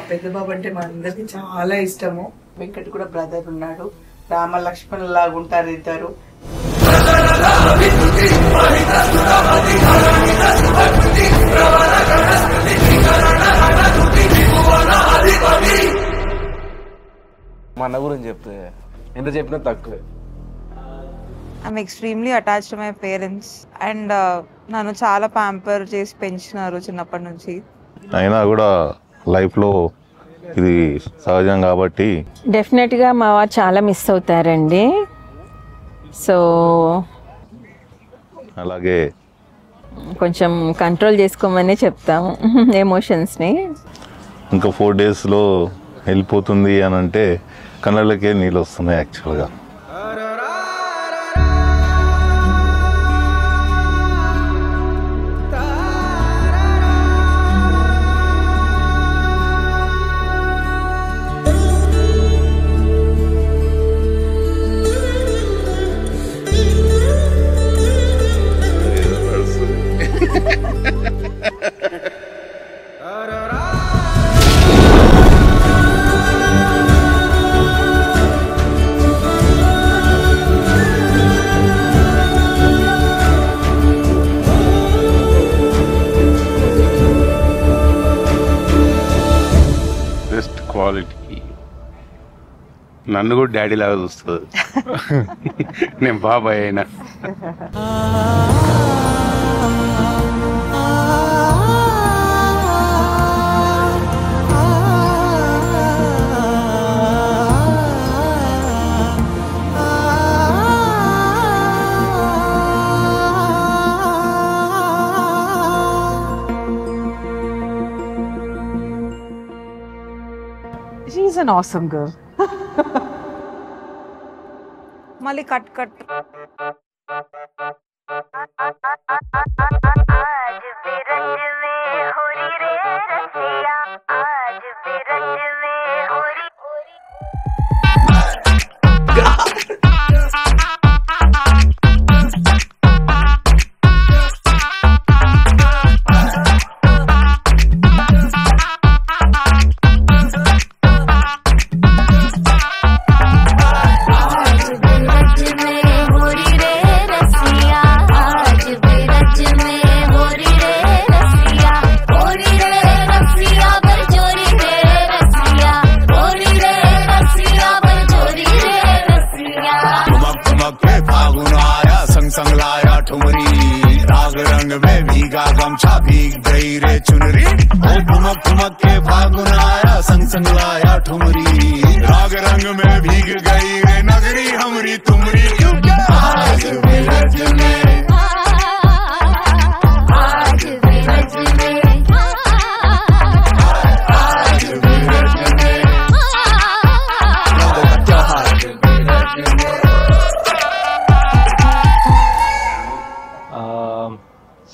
పెద్దబాబు అంటే మా అందరికి చాలా ఇష్టము. వెంకట్ కూడా బ్రదర్ ఉన్నాడు. రామ లక్ష్మణ్ లాగా ఉంటారు ఇద్దరు. మా అన్న గురించి చెప్తే ఎంత చెప్పినా తక్కువే. I'm extremely attached to my parents and నన్ను చాలా ప్యాంపర్ చేసి పెంచినారు చిన్నప్పటి నుంచి. అయినా కూడా లైఫ్లో ఇది సహజం కాబట్టి డెఫినెట్గా మా వారు చాలా మిస్ అవుతారండి. సో అలాగే కొంచెం కంట్రోల్ చేసుకోమని చెప్తాము ఎమోషన్స్ని. ఇంకా 4 డేస్లో వెళ్ళిపోతుంది అని అంటే కళ్ళకే నీళ్ళు వస్తున్నాయి యాక్చువల్గా. క్వాలిటీ నన్ను కూడా డాడీ లాగా చూస్తుంది. నేను బాబాయ్ అయినా. She's an awesome girl. మళ్ళీ cut cut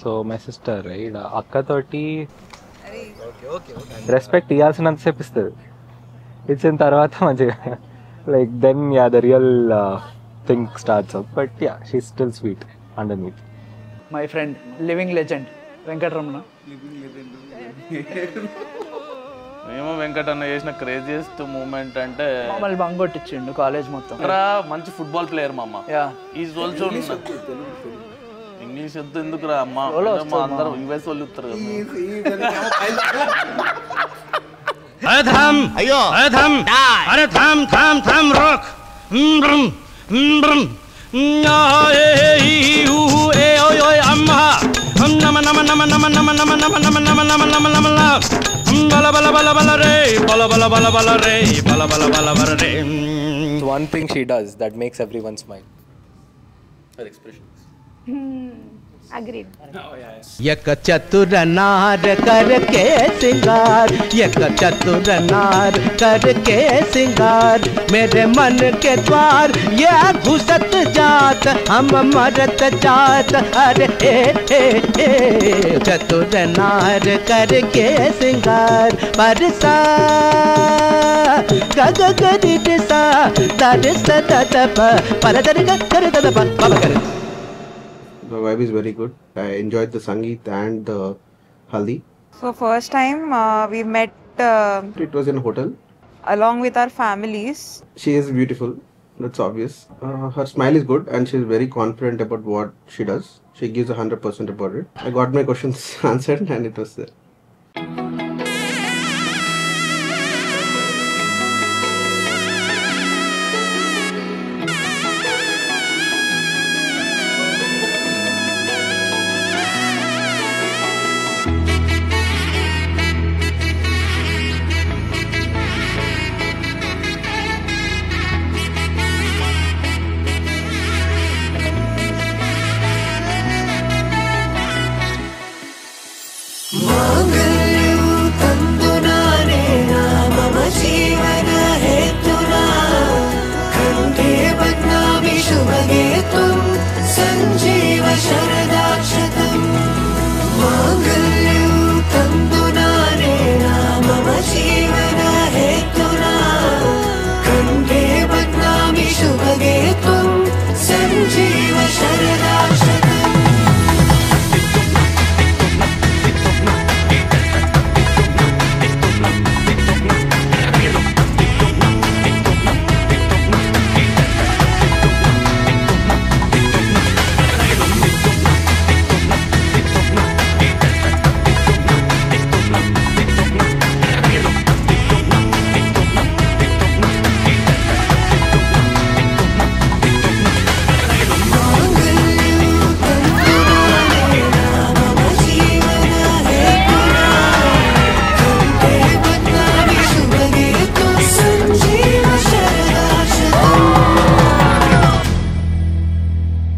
so my sister right అక్కతోటి రెస్పెక్ట్ ఇవ్వాల్సినంతసేపు ఇస్తుంది. ఇచ్చిన తర్వాత మంచిగా like then ya the real thing starts up. But ya she still sweet under meet. My friend living legend Venkataramana. మేము వెంకటన్న చేసిన క్రేజియస్ట్ మూమెంట్ అంటే మమ్మల్ని బంగొట్టించిండు కాలేజ్ మొత్తం. మంచి ఫుట్బాల్ ప్లేయర్ మా అమ్మ. ఈజ్ ఆల్సో ఇంగ్లీష్ వద్దు ఎందుకురా అమ్మా, అందరూ యుఎస్ వాళ్ళు ఇస్తారు One thing she does that makes everyone smile. Her expressions. एक चतुर नार करके सिंगार, एक चतुर नार करके सिंगार, मेरे मन के द्वार ये घुसत जात, हम मरत जात, अरे ए चतुर नार करके सिंगार, परसा गग गरि सा दरिस ददप परदर कर ददप बाबा कर. The vibe is very good. I enjoyed the Sangeet and the Haldi. So first time we met It was in a hotel. along with our families. She is beautiful. That's obvious. Her smile is good and she is very confident about what she does. She gives 100% about it. I got my questions answered and it was there.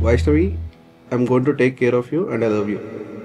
Vaishnavi, I'm going to take care of you and I love you.